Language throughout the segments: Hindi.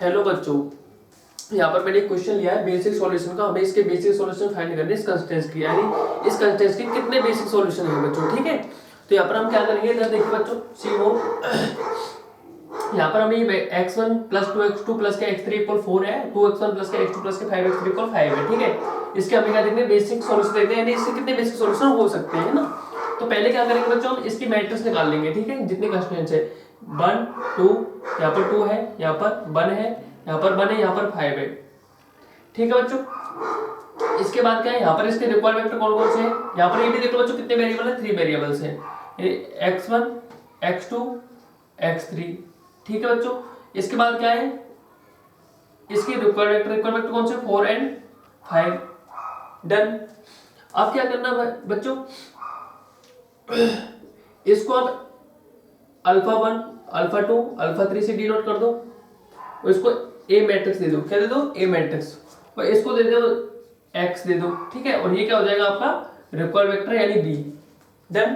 हेलो बच्चों, यहाँ पर मैंने एक क्वेश्चन लिया है बेसिक सॉल्यूशन का। हमें इसके बेसिक सॉल्यूशन फाइंड करने इस कंस्टेंट की, यानी इस कंस्टेंट के कितने बेसिक सॉल्यूशन है बच्चों। ठीक है, तो यहाँ पर हम क्या करेंगे, इधर देखिए बच्चों, सी नो यहाँ पर हमें x1 प्लस 2x2 प्लस के x3 इक्वल 4 है, 2x1 प्लस के x2 प्लस के 5x3 इक्वल 5 है। ठीक है, इसके हमें क्या देखते हैं, बेसिक सॉल्यूशन देखते हैं, यानी इससे कितने बेसिक सॉल्यूशन हो सकते हैं ना। तो पहले क्या करेंगे बच्चों, हम इसकी मैट्रिक्स निकाल लेंगे। ठीक है, जितने कंस्टेंट्स है 1 2, यहाँ पर 2 है, यहाँ पर 1 है, यहाँ पर 1 है, यहाँ पर 5 है। ठीक है बच्चों, इसके बाद क्या है, यहाँ पर इसके रिक्वायर्ड वेक्टर कौन कौन से हैं, यहाँ पर ये भी देख लो बच्चों कितने वेरिएबल है, 3 वेरिएबल्स हैं, x1 x2 x3। ठीक है बच्चों, इसके बाद क्या है, इसकी रिक्वायर्ड वेक्टर कौन से, 4 एंड 5। डन। अब क्या करना बच्चों, इसको आप अल्फा 1 अल्फा 2 अल्फा 3 से डिनोट कर दो, और इसको ए मैट्रिक्स दे दो। क्या दे दो, ए मैट्रिक्स, और इसको दे दो एक्स दे दो। ठीक है, और ये क्या हो जाएगा आपका रिक्वायर्ड वेक्टर यानी बी। डन।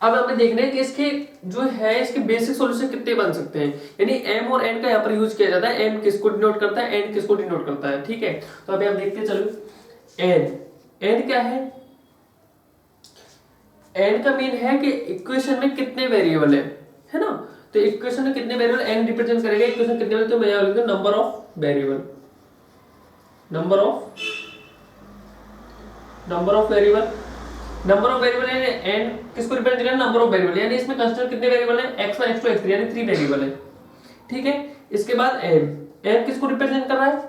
अब हमें देखना है कि इसके जो है इसके बेसिक सॉल्यूशन कितने बन सकते हैं, यानी एम और एन का यहाँ पर यूज किया जाता है। एम किसको डिनोट करता है, एन किसको डिनोट करता है। ठीक है, तो अभी हम देखते चलो एन क्या है, एन का मीन है कि इक्वेशन में कितने वेरिएबल है ना। तो इक्वेशन में कितने वेरिएबल एन रिप्रेजेंट करेगा, इक्वेशन कितने वेरिएबल, तो मैं यहाँ लिखूंगा number of variable, number of variable है। एन किसको रिप्रेजेंट करेगा, नंबर ऑफ वेरिएबल, यानी इसमें कंस्टेंट कितने वेरिएबल है, x1 x2 x3 यानी 3 वेरिएबल है। ठीक है, इसके बाद एम किसको रिप्रेजेंट कर रहा है,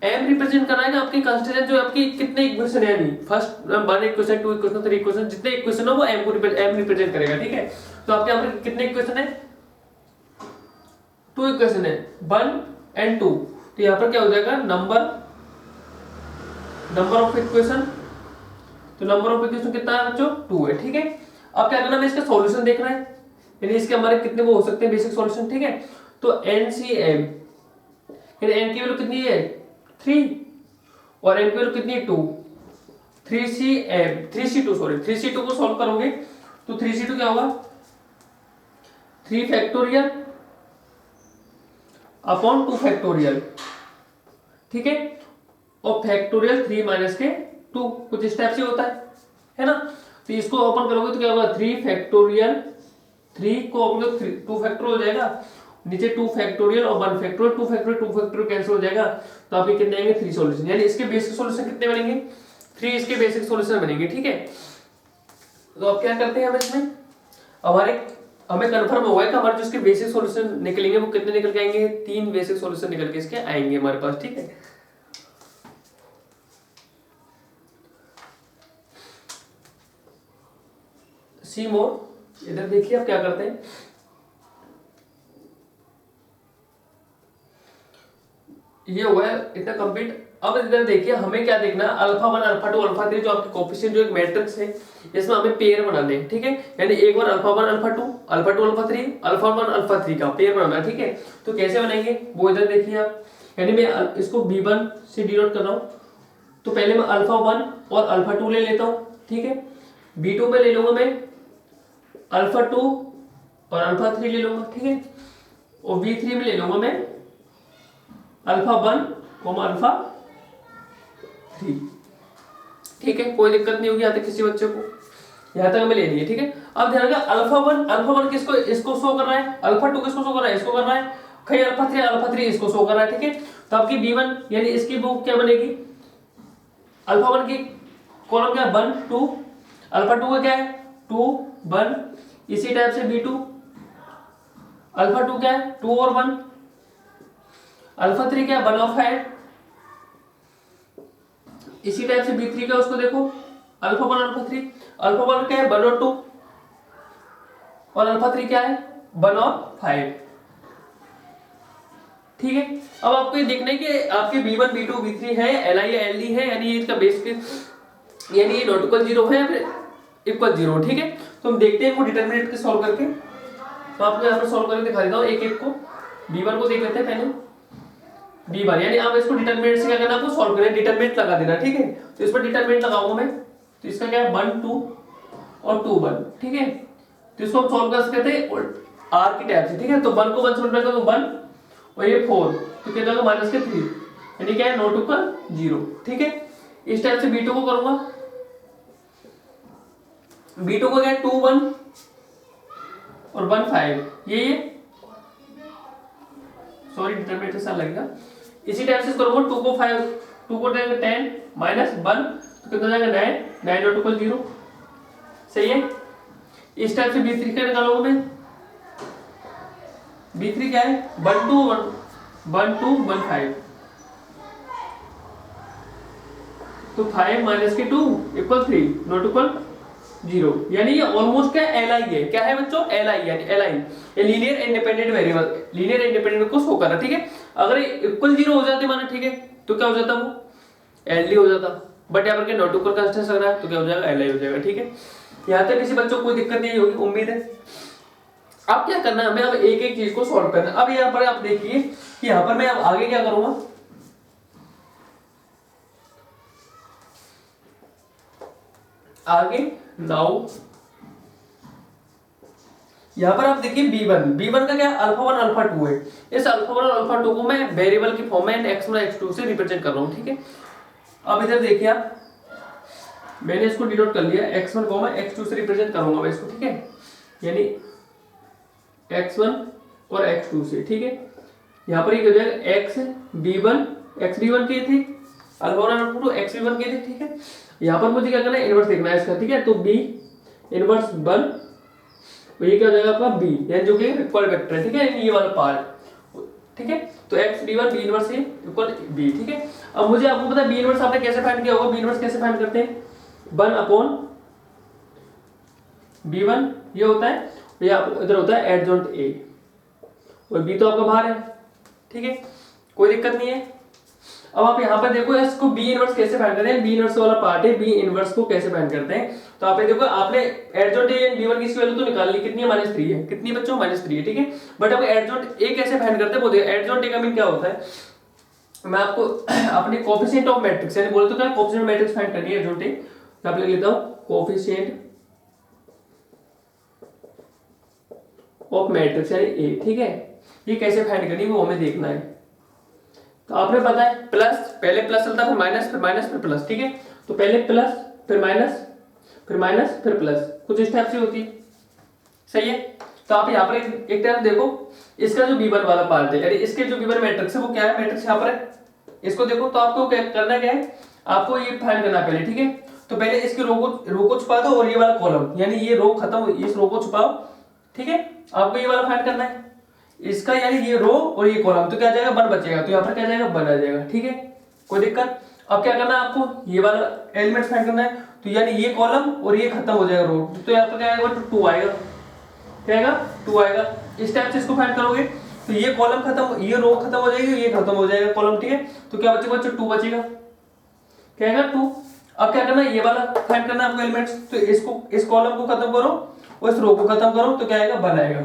एम रिप्रेजेंट कर रहा है कि आपकी कंस्टेंट जो आपकी कितने इक्वेशन है, यानी फर्स्ट 1 इक्वेशन 2 इक्वेशन 3 इक्वेशन, जितने इक्वेशन हो वो एम रिप्रेजेंट करेगा। ठीक है, तो आपके यहाँ पर कितने इक्वेशन है, 2 इक्वेशन है, 1 एंड 2। तो यहाँ पर क्या हो जाएगा, नंबर ऑफ इक्वेशन, तो नंबर ऑफ इक्वेशन कितना है बच्चों, 2 है। ठीक है, अब क्या करना है, इसका सॉल्यूशन देखना है, यानी इसके हमारे कितने वो हो सकते हैं बेसिक सॉल्यूशन। ठीक है, तो एनसीएम, यानी एन की वैल्यू कितनी है 3 और एन की वैल्यू कितनी है 2, 3c2 को सॉल्व करोगे तो 3c2 क्या होगा, 3 फैक्टोरियल अपॉन 2 फैक्टोरियल। ठीक है, और फैक्टोरियल 3 माइनस के 2 कुछ इस टाइप से होता है ना। तो इसको ओपन करोगे तो क्या होगा, 3 फैक्टोरियल, 3 को ओपन करो 2 फैक्टोरियल हो जाएगा, नीचे 2 फैक्टोरियल और 1 फैक्टोरियल, 2 फैक्टोरियल कैंसिल हो जाएगा, तो आपके कितने आएंगे 3 सॉल्यूशन, यानी इसके बेसिक सॉल्यूशन कितने बनेंगे, 3 इसके बेसिक सॉल्यूशन बनेंगे। ठीक है, तो अब क्या करते हैं हम इसमें, हमें कंफर्म हुआ है कि हमारे जो इसके बेसिक सॉल्यूशन निकलेंगे वो कितने निकल के आएंगे, 3 बेसिक सॉल्यूशन निकल के इसके आएंगे हमारे पास। ठीक है, सी मोर, इधर देखिए आप क्या करते हैं, ये हुआ है इतना कंप्लीट। अब इधर देखिए हमें क्या देखना है, अल्फा 1 अल्फा 2 अल्फा 3 जो आपके कोफिशिएंट जो एक मैट्रिक्स है, इसमें हमें पेयर बनाने हैं। ठीक है, यानी एक बार alpha 1 alpha 2 alpha 2 alpha 3 alpha 1 alpha 3 का पेयर बनाना है। ठीक है, तो कैसे बनाएंगे वो इधर देखिए आप, यानी मैं इसको b1 से डिनोट कर रहा हूं, तो पहले मैं अल्फा 1 और अल्फा 2 ले लेता हूं। ठीक है, b2 में ले लूंगा मैं अल्फा 2 और अल्फा 3 ले लूंगा। ठीक है, और b3 में ले लूंगा मैं अल्फा 1 और अल्फा 3। ठीक है, कोई दिक्कत नहीं होगी यहाँ तक किसी बच्चे को, यहाँ तक हमें लेनी है। ठीक है, अब ध्यान रखिए अल्फा 1 किसको, इसको शो कर रहा है, अल्फा 2 किसको शो कर रहा है, इसको कर रहा है, कहीं अल्फा 3 इसको शो कर रहा है। ठीक है, तो आपकी b1 यानी इसकी बुक क्या बनेगी, अल्फा 1 की कॉलम क्या है 1 2, अल्फा 2 का क्या है 2 1, इसी टाइप से b2 अल्फा 2 क्या है 2 और 1, अल्फा 3 क्या है 1 और 5, इसी टाइप से b3 का उसको देखो अल्फा 1 अल्फा 3, अल्फा 1 क्या है 1 और 2 और अल्फा 3 क्या है 1 और 5। ठीक है, अब आपको ये देखना है कि आपके b1 b2 b3 है li या ld है, यानी ये इसका बेसिक यानी ये नॉट इक्वल 0 है या फिर इक्वल 0। ठीक है, तो हम देखते हैं वो डिटरमिनेंट के सॉल्व करके, तो आपको यहाँ पर सॉल्व करके दिखा देता हूँ एक एक को। b1 को देख लेते हैं पहले, b1 यानी आप इसको डिटरमिनेंट से क्या करना, आपको सॉल्व करना है, डिटरमिनेंट लगा देना। ठीक है, तो इस पर डिटरमिनेंट लगाऊंगा मैं, तो इसका क्या है 1 2 और 2 1। ठीक है, तो इसको हम सॉल्व कर सकते हैं r की टाइप से। ठीक है, तो 1 को 1 से मल्टीप्लाई करो 1 और ये 4, तो कितना होगा माइनस के 3, यानी क्या है नॉट इक्वल 0। ठीक है, इस टाइप से B2 को करूंगा। B2 को क्या है 2 1 और 1 5, ये सॉरी डिटरमिनेंट से लगेगा। इसी टाइप से करूंगा 2 को 5, 2 को 10 माइनस 1, तो कितना जाएगा 9, 9 नॉट इक्वल 0। सही है, इस टाइप से B3 का निकालूंगा मैं। B3 क्या है 1 2 1 5, तो 5 माइनस के 2 इक्वल 3 नॉट इक्वल 0, यानी ये ऑलमोस्ट क्या Li है। क्या है बच्चों Li, यानी Li ये linear independent variable, linear independent को शो कर रहा है। ठीक है, अगर इक्वल 0 हो जाते माना, ठीक है, तो क्या हो जाता वो LD हो जाता, बट यहाँ पर क्या नॉट इक्वल कंस्ट्रेंट लग रहा है, तो क्या हो जाएगा Li हो जाएगा। ठीक है, यहाँ तक किसी बच्चों को कोई दिक्कत नहीं होगी उम्मीद है। अब क्या करना है हमें, अब एक एक चीज को सॉल्व करना है। अब यहाँ पर आप देखिए कि यहाँ पर मैं अब आगे क्या करूंगा, आगे नाउ यहां पर आप देखिए B1 का क्या अल्फा 1 अल्फा 2 है। इस अल्फा 1 और अल्फा 2 को मैं वेरिएबल की फॉर्म में x1 x2 से रिप्रेजेंट कर रहा हूं। ठीक है, अब इधर देखिए आप, मैंने इसको डिनोट कर लिया x1 को मैं x2 से रिप्रेजेंट करूंगा मैं इसको। ठीक है, यानी x1 और x2 से। ठीक है, यहां पर ये हो जाएगा xb1 के थे, अल्फा 1 अल्फा 2 xb1 के थे। ठीक है, यहां पर मुझे क्या करना है, इनवर्स देखना है इसका। ठीक है, तो b इनवर्स 1, तो ये क्या हो जाएगा आपका b, यानी जो कि इक्वल वेक्टर है। ठीक है, ये वाला पार्ट। ठीक है, तो xb1 b इनवर्स है इक्वल b। ठीक है, अब मुझे आपको पता है b इनवर्स आपने कैसे फाइंड किया होगा। b इनवर्स कैसे फाइंड करते हैं, 1 अपॉन b1 ये होता है, ये आपको इधर होता है एडजॉइंट a, और b तो आपका बाहर है। ठीक है, कोई दिक्कत नहीं है। अब आप यहाँ पर देखो इसको b इनवर्स कैसे फाइंड करते हैं, b इनवर्स वाला पार्ट है, b इनवर्स को कैसे फाइंड करते हैं। तो आप देखो आपने एडजॉइंट a b1 की इसकी वैल्यू तो निकाल ली, कितनी है -3 है, कितनी बच्चों -3 है। ठीक है, बट अब एडजॉइंट a कैसे फाइंड करते हैं वो देखो। एडजॉइंट a का मीन क्या होता है, मैं आपको अपने कोएफिशिएंट ऑफ मैट्रिक्स यानी बोलते तो क्या कोएफिशिएंट मैट्रिक्स फाइंड करनी है एडजॉइंट a। तो आप लिख लेता हूं कोएफिशिएंट ऑफ मैट्रिक्स यानी a। ठीक है, ये कैसे फाइंड करनी है वो हमें देखना है। तो आपने पता है प्लस, पहले प्लस चलता फिर माइनस, फिर माइनस फिर प्लस। ठीक है, तो पहले प्लस फिर माइनस फिर माइनस फिर प्लस, कुछ इस टाइप से होती है। सही है, तो आप यहाँ पर एक टाइप देखो, इसका जो b1 वाला पार्ट है यानी इसके जो b1 मैट्रिक्स है वो क्या है, मैट्रिक्स यहाँ पर है, इसको देखो। तो आपको क्या करना, क्या है आपको ये फाइंड करना पहले। ठीक है, तो पहले इसकी रो को छुपा दो और ये वाला कॉलम यानी ये रो खत्म, इस रो को छुपाओ। ठीक है, आपको ये वाला फाइंड करना है इसका, यानी ये रो और ये कॉलम, तो क्या जाएगा 1 बचेगा, तो यहाँ पर क्या जाएगा 1 आ जाएगा। ठीक है, कोई दिक्कत। अब क्या करना है आपको, ये वाला एलिमेंट फाइंड करना है, तो यानी ये कॉलम और ये खत्म हो जाएगा रो, तो यहाँ पर क्या आएगा 2 आएगा, क्या आएगा 2 आएगा। इस टाइप से इसको फाइंड करोगे तो ये कॉलम खत्म, ये रो खत्म हो जाएगी, ये खत्म हो जाएगा कॉलम। ठीक है, तो क्या बचेगा बच्चों 2 बचेगा, क्या आएगा 2। अब क्या करना है, ये वाला फाइंड करना है आपको एलिमेंट्स, तो इसको इस कॉलम को खत्म करो और इस रो को खत्म करो, तो क्या आएगा 1 आएगा,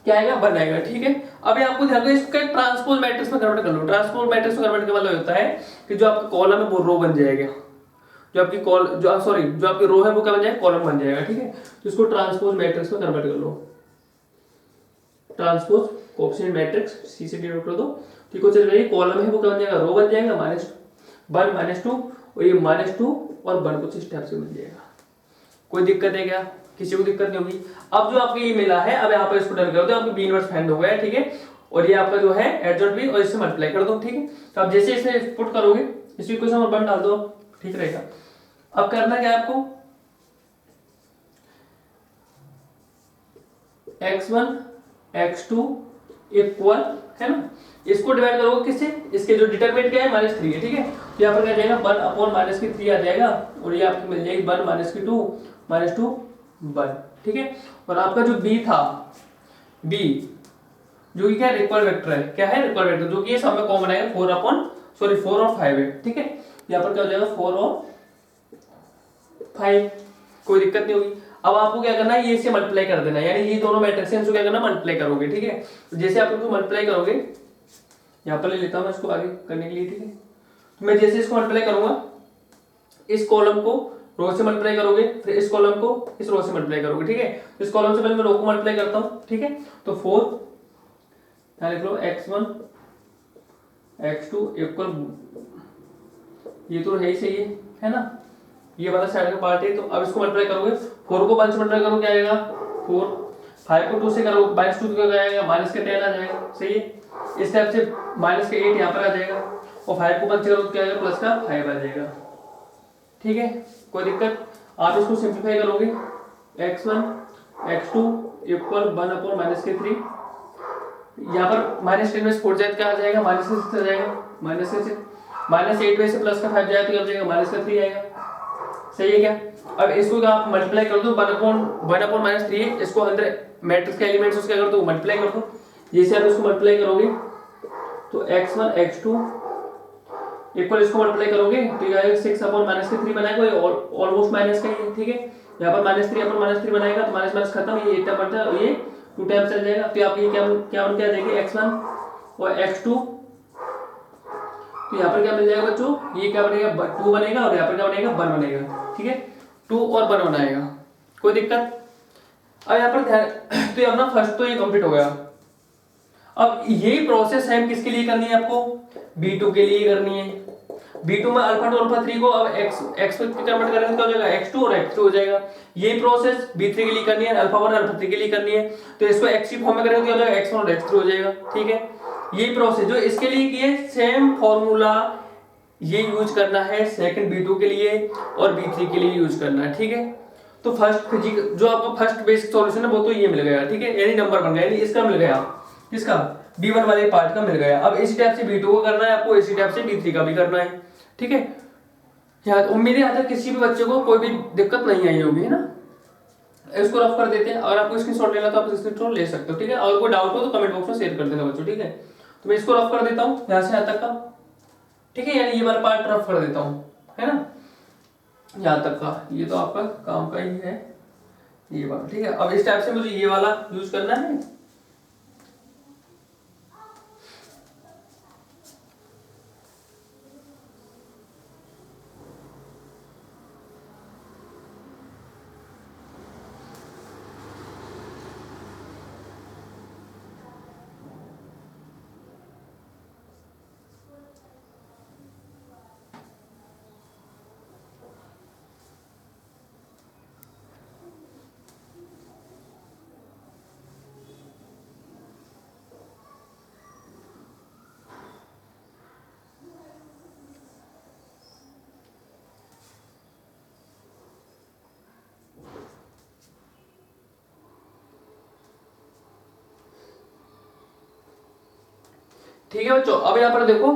क्या आएगा 1 आएगा। ठीक है, अब आपको ध्यान दो इसका ट्रांसपोज मैट्रिक्स में कन्वर्ट कर लो। ट्रांसपोज मैट्रिक्स में कन्वर्ट का मतलब होता है कि जो आपका कॉलम है वो रो बन जाएगा, जो आपकी जो आपकी रो है वो क्या बन जाएगा, कॉलम बन जाएगा। ठीक है, तो इसको ट्रांसपोज मैट्रिक्स में कन्वर्ट कर लो। ट्रांसपोज कोएफिशिएंट मैट्रिक्स सी से डिनोट कर दो। ठीक हो, चलिए कॉलम है वो क्या बन जाएगा, रो बन जाएगा, -1 -2 और ये -2 और 1 कुछ इस टाइप से बन जाएगा। कोई दिक्कत है क्या, किसी को दिक्कत नहीं होगी। अब जो आपको ये मिला है, अब यहाँ पर इसको डन कर दो, आपको b इनवर्स फाइंड हो गया। ठीक है, और ये आपका जो है एडजॉइंट b और इससे मल्टीप्लाई कर दो। ठीक है, तो अब जैसे इसमें पुट करोगे इस इक्वेशन में 1 डाल दो, ठीक रहेगा। अब करना क्या आपको, x1 x2 इक्वल है ना, इसको डिवाइड करोगे किससे, इसके जो डिटरमिनेंट क्या है -3 है। ठीक है, तो यहाँ पर क्या जाएगा 1 अपॉन -3 आ जाएगा, और ये आपकी मिल जाएगी 1 -2 1। ठीक है, और आपका जो b था, b जो कि क्या है इक्वल वेक्टर है, क्या है इक्वल वेक्टर, जो कि ये सब में कॉमन आएगा 4 और 5 है। ठीक है, यहाँ पर क्या हो जाएगा 4 और 5, कोई दिक्कत नहीं होगी। अब आपको क्या करना है, ये से मल्टीप्लाई कर देना है, यानी ये दोनों मैट्रिक्स हैं, इनको क्या करना मल्टीप्लाई करोगे। ठीक है, तो जैसे आप इनको मल्टीप्लाई करोगे, यहाँ पर ले लेता हूँ मैं इसको आगे करने के लिए। ठीक है, तो मैं जैसे इसको मल्टीप्लाई करूंगा, इस कॉलम को रो से मल्टीप्लाई करोगे, फिर इस कॉलम को इस रो से मल्टीप्लाई करोगे। ठीक है, तो इस कॉलम से पहले मैं रो को मल्टीप्लाई करता हूँ। ठीक है, तो 4 यहाँ लिख लो x1 x2 इक्वल, ये तो है ही सही है ना, ये वाला साइड का पार्ट है। तो अब इसको मल्टीप्लाई करोगे, 4 को 5 से मल्टीप्लाई करोगे क्या आएगा 4, 5 को 2 से करोगे -2 क्या आएगा माइनस के 10 आ जाएगा, सही है। इस टाइप से माइनस के 8 यहाँ पर आ जाएगा और 5 को 5 से करोगे क्या आएगा प्लस का 5 आ जाएगा, ठीक है, कोई दिक्कत। आप इसको सिंप्लीफाई करोगे x1 x2 इक्वल 1/-3, यहाँ पर -10 में से 4 जाए क्या आ जाएगा -6 आ जाएगा, -8 में से प्लस का 5 जाए तो क्या आ जाएगा -3 आएगा, सही है क्या। अब इसको आप मल्टीप्लाई कर दो 1/-3 है, इसको अंदर मैट्रिक्स के एलिमेंट्स उसके अगर तो मल्टीप्लाई कर दो, जैसे आप इसको मल्टीप्लाई करोगे तो x1 x2 इक्वल इसको मल्टीप्लाई करोगे तो ये आएगा 6/-3 बनाएगा, ऑलमोस्ट माइनस का ही है, ठीक है। यहाँ पर -3/-3 बनाएगा तो माइनस माइनस खत्म, ये 8 बनता है, ये 2 टाइम्स चल जाएगा। तो आप ये क्या बन के आ जाएगी x1 और x2, तो यहाँ पर क्या मिल जाएगा बच्चों, ये क्या बनेगा 2 बनेगा और यहाँ पर क्या बनेगा 1 बनेगा, ठीक है, 2 और 1 बनाएगा, कोई दिक्कत। अब यहाँ पर ध्यान, तो ये अपना फर्स्ट तो ये कंप्लीट हो गया। अब यही प्रोसेस है किसके लिए करनी है आपको, B2 के लिए करनी है। B2 में अल्फा टू अल्फा 3 को अब x पे कन्वर्ट करेंगे तो हो जाएगा x2 और x3 हो जाएगा। यही प्रोसेस B3 के लिए करनी है, अल्फा 1 अल्फा 3 के लिए करनी है, तो इसको x की फॉर्म में करेंगे तो हो जाएगा x1 और x3 हो जाएगा, ठीक है। यही प्रोसेस जो इसके लिए किए, सेम फॉर्मूला ये यूज करना है सेकंड B2 के लिए और B3 के लिए यूज करना है, ठीक है। तो फर्स्ट फिजिक्स जो आपको फर्स्ट बेसिक सॉल्यूशन है वो तो ये मिल गया, ठीक है, यानी नंबर बन गया, यानी इसका मिल गया, किसका B1 वाले पार्ट का मिल गया। अब इसी टाइप से B2 को करना है आपको, इसी टाइप से B3 का भी करना है, ठीक है। यार उम्मीद है यहाँ तक किसी भी बच्चे को कोई भी दिक्कत नहीं आई होगी, है ना। इसको रफ कर देते हैं, अगर आपको स्क्रीनशॉट लेना तो आप स्क्रीनशॉट ले सकते हो, ठीक है। अगर कोई डाउट हो तो कमेंट बॉक्स में शेयर कर देना बच्चों, ठीक है। तो मैं इसको रफ कर देता हूँ यहाँ से यहाँ तक का, ठीक है, यानी ये वाला पार्ट रफ कर देता हूँ, है ना, यहाँ तक का। ये तो आपका काम का ही है ये वाला, ठीक है। अब इस टाइप से मुझे ये वाला यूज करना है। ठीक है बच्चों, अब यहाँ पर देखो,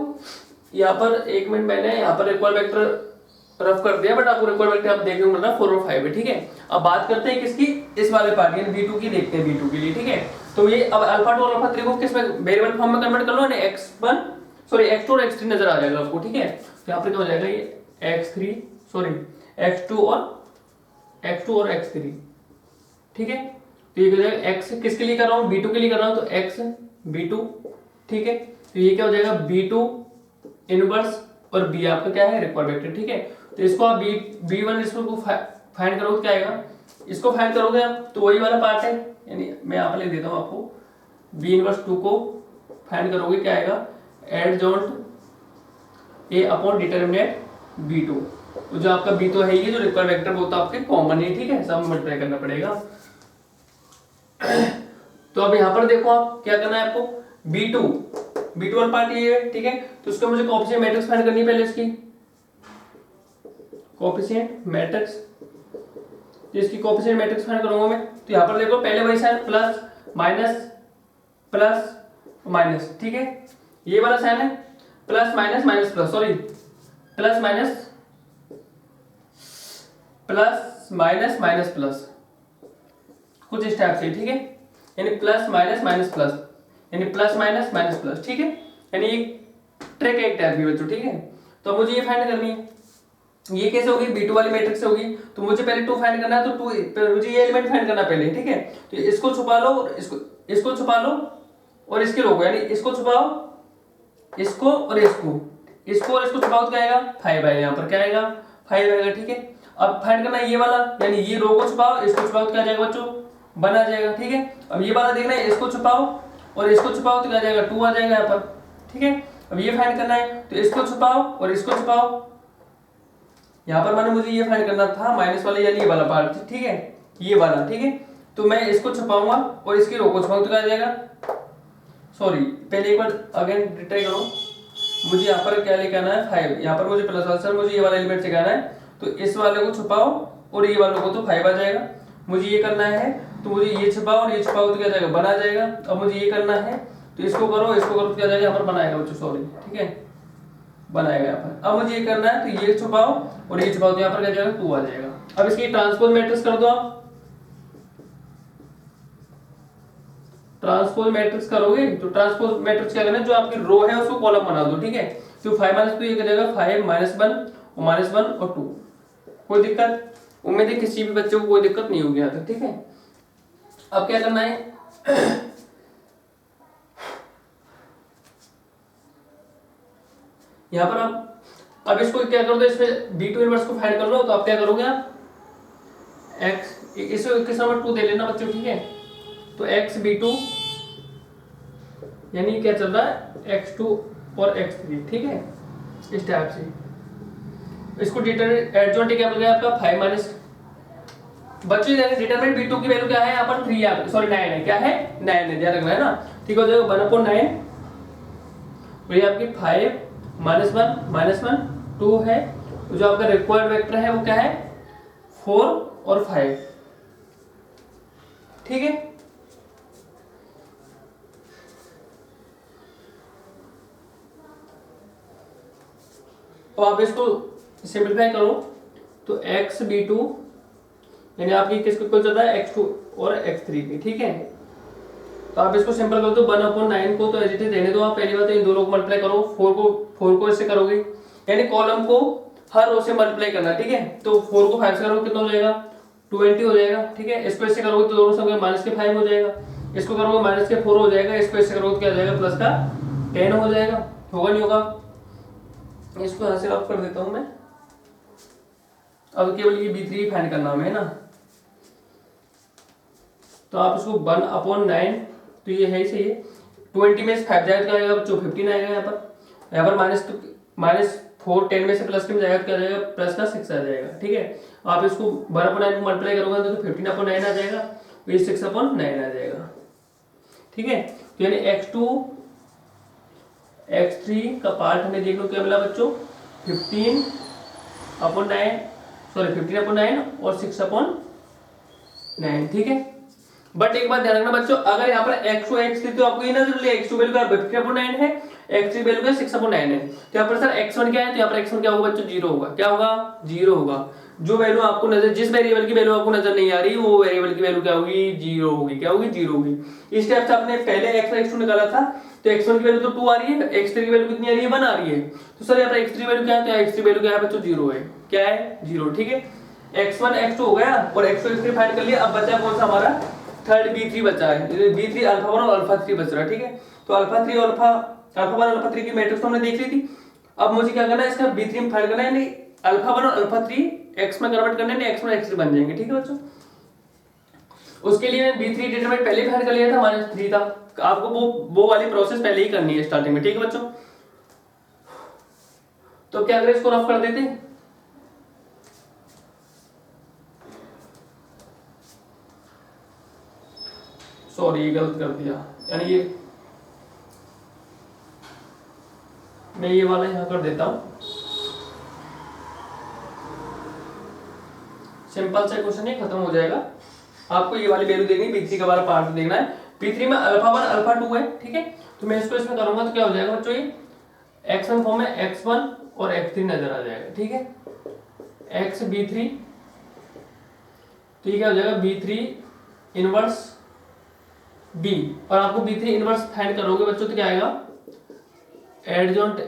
यहाँ पर 1 मिनट मैंने यहाँ पर इक्वल वेक्टर रफ कर दिया, बट आपको इक्वल वेक्टर आप देखने को मिल रहा है 4 और 5 है, ठीक है। अब बात करते हैं किसकी, इस वाले पार्ट यानी B2 की देखते हैं, B2 के लिए, ठीक है। तो ये अब अल्फा 2 और अल्फा 3 को किस में वेरिएबल फॉर्म में कन्वर्ट कर लो, यानी x2 और x3 नजर आ जाएगा आपको, ठीक है। तो यहाँ पर क्या हो जाएगा, ये x2 और x3, ठीक है। तो ये हो जाएगा x किसके लिए कर रहा हूँ, B2 के लिए कर रहा हूँ, तो x B2, ठीक है। तो ये क्या हो जाएगा B2 इनवर्स और B आपका क्या है रिक्वायर्ड वेक्टर, ठीक है। तो इसको आप B1 इसको फाइंड करोगे क्या आएगा, इसको फाइंड करोगे आप तो वही वाला पार्ट है, यानी मैं यहाँ पर लिख देता हूँ आपको, B इनवर्स 2 को फाइंड करोगे क्या आएगा, adjoint A upon determinant B2। तो जो आपका B2 है ये जो रिक्वायर्ड वेक्टर वो तो आपके कॉमन है, ठीक है, सब मल्टीप्लाई करना पड़ेगा। तो अब यहाँ पर देखो आप क्या करना है आपको, B2 वाला पार्ट ये है, ठीक है। तो उसको मुझे कोएफिशिएंट मैट्रिक्स फाइंड करनी है पहले, इसकी कोएफिशिएंट मैट्रिक्स, इसकी कोएफिशिएंट मैट्रिक्स फाइंड करूंगा मैं। तो यहाँ पर देखो पहले वही साइन प्लस माइनस, ठीक है, ये वाला साइन है plus minus minus plus, sorry plus minus plus कुछ इस टाइप से, ठीक है, यानी प्लस माइनस माइनस प्लस, यानी प्लस माइनस माइनस प्लस, ठीक है, यानी एक ट्रिक है एक टाइप की बच्चों, ठीक है। तो मुझे ये फाइंड करनी है, ये कैसे होगी, B2 वाली मैट्रिक्स से होगी, तो मुझे पहले 2 फाइंड करना है, तो 2 मुझे ये एलिमेंट फाइंड करना पहले, ठीक है। तो इसको छुपा लो और इसको छुपा लो और इसके रोको, यानी इसको छुपाओ, इसको और इसको छुपाओ तो क्या आएगा 5 आएगा, यहाँ पर क्या आएगा 5 आएगा, ठीक है। अब फाइंड करना है ये वाला, यानी ये रो को छुपाओ, इसको छुपाओ तो क्या आ जाएगा बच्चों 1 आ जाएगा, ठीक है। अब ये वाला देखना है, इसको छुपाओ और इसको छुपाओ तो क्या आ जाएगा 2 आ जाएगा यहाँ पर, ठीक है। अब ये फाइंड करना है तो इसको छुपाओ और इसको छुपाओ, यहाँ पर मैंने मुझे ये फाइंड करना था माइनस वाला यानी ये वाला पार्ट, ठीक है, ये वाला, ठीक है। तो मैं इसको छुपाऊंगा और इसकी रो को छुपाऊं तो क्या आ जाएगा, सॉरी पहले एक बार अगेन रिट्राई करो, मुझे यहाँ पर क्या लेके आना है 5, यहाँ पर मुझे प्लस वाला सर मुझे ये वाला एलिमेंट सिखाना है, तो इस वाले को छुपाओ और ये वालों को तो 5 आ जाएगा। मुझे ये करना है तो मुझे ये छुपाओ और ये छुपाओ तो क्या जाएगा 1 आ जाएगा। अब मुझे ये करना है तो इसको करो तो क्या जाएगा यहाँ पर बनाएगा बच्चों, सॉरी, ठीक है, बनाएगा यहाँ पर। अब मुझे ये करना है तो ये छुपाओ और ये छुपाओ तो यहाँ पर क्या जाएगा 2 आ जाएगा। अब इसकी ट्रांसपोज मैट्रिक्स कर दो आप, ट्रांसपोज मैट्रिक्स करोगे तो ट्रांसपोज मैट्रिक्स क्या करना है, जो आपकी रो है उसको कॉलम बना दो, ठीक है। तो 5 - 2 ये क्या जाएगा 5 - 1 और -1 और 2, कोई दिक्कत, उम्मीद है किसी भी बच्चे को कोई दिक्कत नहीं होगी यहाँ तक, ठीक है। अब क्या करना है यहाँ पर आप अब इसको क्या कर दो, इसमें B2 इनवर्स को फाइंड कर लो, तो आप क्या करोगे आप x इसको किस नंबर 2 दे लेना बच्चों, ठीक है। तो x B2 यानी क्या चल रहा है x2 और x3, ठीक है, इस टाइप से। इसको एडजॉइंट क्या बोल गया आपका 5 माइनस, बच्चों डिटरमिनेंट B2 की वैल्यू क्या है यहाँ पर 3 है, सॉरी 9 है, क्या है 9 है, ध्यान रखना है ना, ठीक हो जाएगा 1/9 और ये आपकी 5 -1 -1 2 है, तो जो आपका रिक्वायर्ड वेक्टर है वो क्या है 4 और 5, ठीक है। तो आप इसको सिंपलीफाई करो तो x B2 यानी आपकी किसको इक्वल चल रहा है x2 और x3 की, ठीक है। तो आप इसको सिंपल कर दो 1/9 को तो एज इट इज देने दो आप, पहली बात तो इन दोनों को मल्टीप्लाई करो, 4 को इससे करोगे यानी कॉलम को हर रो से मल्टीप्लाई करना, ठीक है। तो 4 को 5 से करोगे कितना हो जाएगा 20 हो जाएगा, ठीक है। इसको इससे करोगे तो दोनों संख्या -5 हो जाएगा, इसको करोगे -4 हो जाएगा, इसको इससे करोगे तो क्या हो जाएगा प्लस का 10 हो जाएगा, होगा नहीं होगा। इसको यहाँ से ऑफ कर देता हूं मैं, अब केवल ये B3 फाइंड करना है ना, तो आप इसको 1/9 तो ये है ही सही है, 20 में से 5 जाएगा तो क्या आएगा बच्चों 15 आएगा यहाँ पर -4 10 में से प्लस में जाएगा तो क्या जाएगा प्लस का 6 आ जाएगा, ठीक है। आप इसको 1/9 को मल्टीप्लाई करोगे तो 15/9 आ जाएगा, तो ये 6/9 आ जाएगा, ठीक है। तो यानी x2 x3 का पार्ट हमें देख लो क्या मिला बच्चों 15/9 और 6/9, ठीक है। बट एक बात ध्यान रखना बच्चों, अगर यहाँ पर x2 x3 तो आपको ये ना जरूरी x2 वैल्यू 15/9 है, x3 वैल्यू 6/9 है, तो यहाँ पर सर x1 क्या है, तो यहाँ पर x1 क्या होगा बच्चों 0 होगा, क्या होगा 0 होगा। जो वैल्यू आपको नजर, जिस वेरिएबल की वैल्यू आपको नजर नहीं आ रही वो वेरिएबल की वैल्यू क्या होगी 0 होगी, क्या होगी 0 होगी। इस टाइप से आपने पहले x1 x2 निकाला था, तो x1 की वैल्यू तो 2 आ रही है, x3 की वैल्यू कितनी आ रही है 1 आ रही है, तो सर यहाँ पर x3 वैल्यू क्या है, तो x3 वैल्यू क्या है बच्चों 0 है, क्या है 0, ठीक है। x1 x2 हो गया और x2 x3 फाइंड कर लिया। अब बचा कौन सा हमारा थर्ड B3 बचा है, B3 अल्फा 1 और अल्फा 3 बच रहा है, ठीक है। तो अल्फा 3 और अल्फा 1 अल्फा 3 की मैट्रिक्स तो हमने देख ली थी। अब मुझे क्या करना है इसका B3 में फाइंड करना है, यानी अल्फा 1 और अल्फा 3 x में कन्वर्ट करने हैं, x1 x3 बन जाएंगे, ठीक है बच्चों। उसके लिए मैं B3 डिटरमिनेंट पहले ही फाइंड कर लिया था, -3 था, आपको वो वाली प्रोसेस पहले ही करनी है स्टार्टिंग में, ठीक है बच्चों। तो क्या करें इसको रफ कर देते हैं, सॉरी गलत कर दिया, यानी ये मैं ये वाला यहां कर देता हूं, सिंपल सा क्वेश्चन है खत्म हो जाएगा। आपको ये वाली वैल्यू देखनी, B3 का वाला पार्ट देखना है। B3 में अल्फा 1 अल्फा 2 है, ठीक है। तो मैं इसको इसमें करूंगा तो क्या हो जाएगा बच्चों, ये x1 फॉर्म में x1 और x3 नजर आ जाएगा, ठीक है। x B3 तो ये क्या हो जाएगा B3 इनवर्स B, और आपको B3 इनवर्स फाइंड करोगे बच्चों तो क्या आएगा adjoint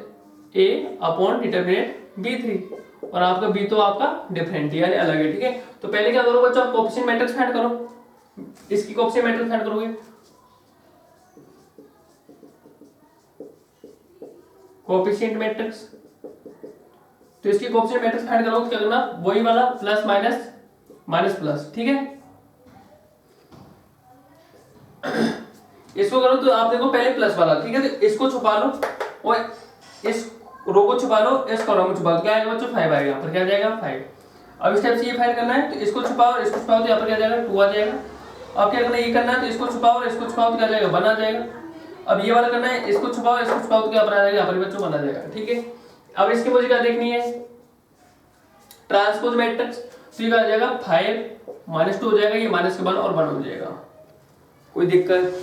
A upon determinant B3, और आपका B तो आपका डिफरेंट यानी अलग है, ठीक है। तो पहले क्या करो बच्चों, आप कोएफिशिएंट मैट्रिक्स फाइंड करो, इसकी कोएफिशिएंट मैट्रिक्स फाइंड करोगे, कोएफिशिएंट मैट्रिक्स, तो इसकी कोएफिशिएंट मैट्रिक्स फाइंड करोगे क्या करना, वही वाला प्लस माइनस प्लस, ठीक है। इसको करो तो आप देखो पहले प्लस वाला, ठीक है, तो इसको छुपा लो और इस रो को छुपा लो, इस कॉलम को छुपा लो, क्या आएगा बच्चों 5 आएगा, यहाँ पर क्या जाएगा 5। अब इस टाइप से ये फाइंड करना है, तो इसको छुपाओ और इसको छुपाओ तो यहाँ पर क्या जाएगा 2 आ जाएगा। अब क्या करना है, ये करना है तो इसको छुपाओ और इसको छुपाओ तो क्या जाएगा 1 आ जाएगा। अब ये वाला करना है, इसको छुपाओ इसको छुपाओ तो क्या बना जाएगा, यहाँ पर बच्चों 1 आ जाएगा, ठीक है। अब इसकी मुझे क्या देखनी है, ट्रांसपोज मैट्रिक्स, तो ये क्या आ जाएगा 5 -2 हो जाएगा, ये -1 और 1 हो जाएगा, कोई दिक्कत।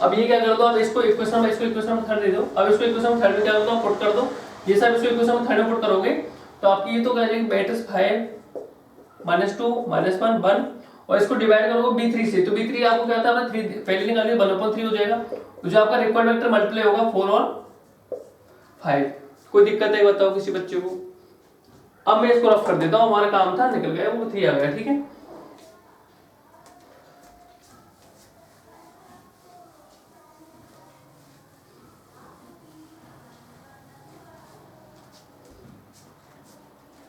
अब ये क्या कर दो, अब इसको इक्वेशन में थर्ड दे दो। अब इसको इक्वेशन में थर्ड में क्या कर दो, पुट कर दो, ये सब इसको इक्वेशन में थर्ड में पुट करोगे तो आपकी ये तो क्या जाएगी मैट्रिक्स 5 -2 -1 1, और इसको डिवाइड करोगे b3 से, तो b3 आपको क्या था, 3 पहले निकालिए 1/3 हो जाएगा, तो जो आपका रिक्वायर्ड वेक्टर मल्टीप्लाई होगा 4 और 5। कोई दिक्कत है बताओ किसी बच्चे को। अब मैं इसको रफ कर देता हूँ, हमारा काम था निकल गया, वो 3 आ गया, ठीक है।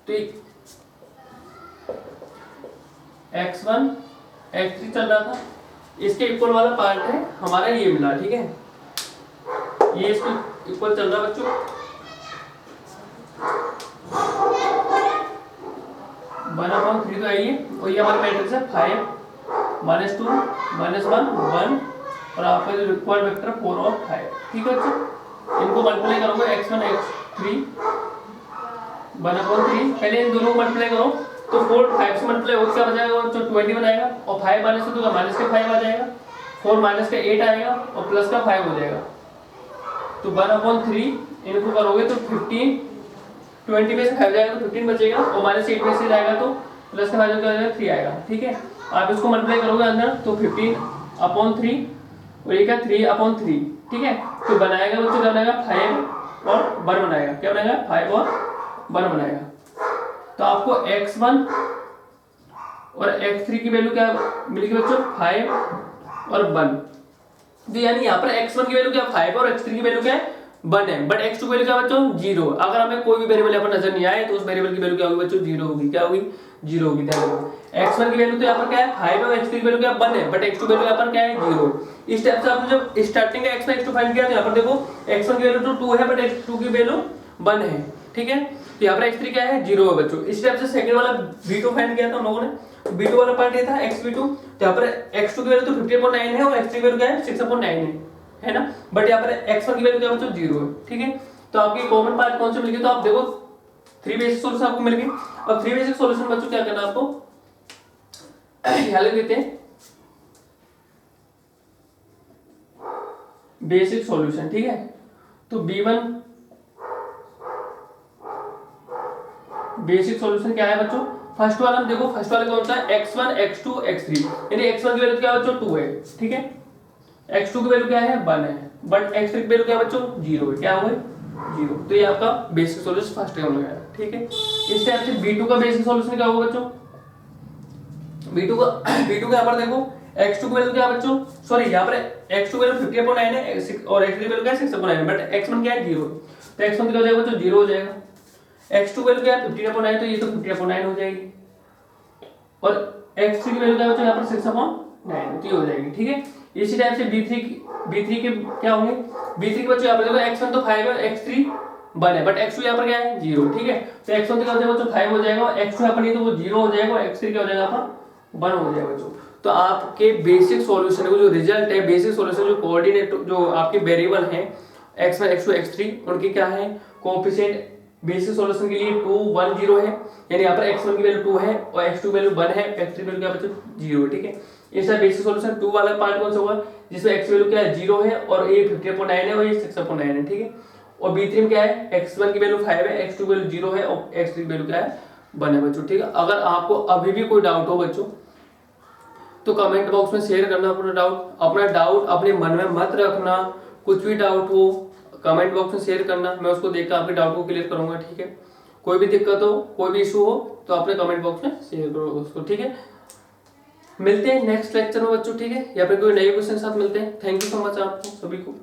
तो x1 x3 चल रहा था, इसके इक्वल वाला पार्ट है हमारा ये मिला, ठीक है, ये इसको इक्वल चल रहा बच्चों। 1/3 तो आइए, और ये हमारा मैट्रिक्स है 5 -2 -1 1, और आपका जो रिक्वायर्ड वेक्टर 4 और 5, ठीक है बच्चों। इनको मल्टीप्लाई करोगे x1 x3 1/3, पहले इन दोनों को मल्टीप्लाई करो तो 4 5 से मल्टीप्लाई हो क्या बचेगा, तो 20 बनाएगा, और 5 माइनस से तो माइनस के 5 आ जाएगा, 4 माइनस का 8 आएगा और प्लस का 5 हो जाएगा, तो 1/3 इनको करोगे तो 15, 20 में से 5 जाएगा तो 15 बचेगा, और -8 में से जाएगा तो प्लस का 5 क्या आएगा 3 आएगा, ठीक है। आप इसको मल्टीप्लाई करोगे अंदर तो 15/3 और ये क्या 3/3, ठीक है। तो बनाएगा बच्चों क्या बनाएगा 5 और 1 बनाएगा, क्या बनाएगा 5 और 1 बनाएगा। तो आपको x1 और x3 की वैल्यू क्या मिलेगी बच्चों 5 और 1, तो यानी यहाँ पर x1 की वैल्यू क्या 5 और x3 की वैल्यू क्या है 1 है, बट x2 की वैल्यू क्या बच्चों 0। अगर हमें कोई भी वेरिएबल यहाँ पर नजर नहीं आए तो उस वेरिएबल की वैल्यू क्या होगी बच्चों 0 होगी, क्या होगी 0 होगी। ध्यान रखो x1 की वैल्यू तो यहाँ पर क्या है 5 और x3 की वैल्यू क्या 1 है, बट x2 की वैल्यू यहाँ पर क्या है 0। इस टाइप से आपने जब स्टार्टिंग का x1 x2 फाइंड किया तो यहाँ पर देखो x1 की वैल्यू तो 2 है बट x2 की वैल्यू 1 है, ठीक है। तो यहाँ पर x3 क्या है 0 है बच्चों। इस टाइप से सेकंड वाला v2 फाइंड किया था हम लोगों ने, v2 वाला पार्ट ये था xv2, तो यहाँ पर x2 की वैल्यू तो 50/9 है और x3 की वैल्यू क्या है 6/9 है ना, बट यहाँ पर x1 की वैल्यू क्या बच्चों 0 है, ठीक है। तो आपकी कॉमन पार्ट कौन से मिल गए, तो आप देखो 3 बेसिक सॉल्यूशन आपको मिल गए। अब 3 बेसिक सॉल्यूशन बच्चों क्या करना आपको ध्यान देते हैं, बेसिक सॉल्यूशन, ठीक है। तो b1 बेसिक सॉल्यूशन क्या है बच्चों, फर्स्ट वाला हम देखो, फर्स्ट वाला कौन सा है x1 x2 x3, यानी x1 की वैल्यू क्या है बच्चों 2 है, ठीक है, x2 की वैल्यू क्या है 1 है, बट x3 की वैल्यू क्या है बच्चों 0 है, क्या हो गई 0। तो ये आपका बेसिक सॉल्यूशन फर्स्ट टाइम लगाया, ठीक है। इस टाइप से b2 का बेसिक सॉल्यूशन क्या होगा बच्चों, b2 का यहाँ पर देखो x2 की वैल्यू क्या है बच्चों, सॉरी यहाँ पर x2 की वैल्यू 50/9 है और x3 की वैल्यू क्या है 6/9 है, बट x1 क्या है 0, तो x1 क्या हो जाएगा बच्चों 0 हो जाएगा। x2 की वैल्यू क्या है 50/9, तो ये तो 50/9 हो जाएगी, और x3 की वैल्यू क्या बच्चों यहाँ पर 6/9 तो हो जाएगी, ठीक है। इसी टाइप से b3 के क्या होंगे, b3 के बच्चों यहाँ पर देखो x1 तो 5 है x3 1 है, बट x2 यहाँ पर क्या है 0, ठीक है। तो x1 तो क्या हो जाएगा बच्चों 5 हो जाएगा, x2 यहाँ पर नहीं तो वो 0 हो जाएगा, और x3 क्या हो जाएगा यहाँ पर 1 हो जाएगा बच्चों। तो आपके बेसिक सॉल्यूशन को जो रिजल्ट है, बेसिक सॉल्यूशन जो कोऑर्डिनेट जो आपके वेरिएबल हैं x1 x2 x3 उनके क्या है कोएफिशिएंट बेसिक सॉल्यूशन के लिए 2 1 0 है, यानी यहाँ पर x1 की वैल्यू 2 है और x2 की वैल्यू 1 है, x3 की वैल्यू क्या बच्चों 0 है, ठीक है। इसका बेसिक सॉल्यूशन 2 वाला पार्ट कौन सा होगा जिसमें x की वैल्यू क्या है 0 है और ये 50/9 है और ये 6/9 है, ठीक है। और b3 में क्या है x1 की वैल्यू 5 है, x2 की वैल्यू 0 है और x3 की वैल्यू क्या है 1 है बच्चों, ठीक है। अगर आपको अभी भी कोई डाउट हो बच्चों तो कमेंट बॉक्स में शेयर करना अपना डाउट अपने मन में मत रखना, कुछ भी डाउट हो कमेंट बॉक्स में शेयर करना, मैं उसको देखकर आपके डाउट को क्लियर करूंगा, ठीक है। कोई भी दिक्कत हो कोई भी इशू हो तो अपने कमेंट बॉक्स में शेयर करो उसको, ठीक है। मिलते हैं नेक्स्ट लेक्चर में बच्चों, ठीक है, या फिर कोई नए क्वेश्चन के साथ मिलते हैं। थैंक यू सो मच आपको सभी को।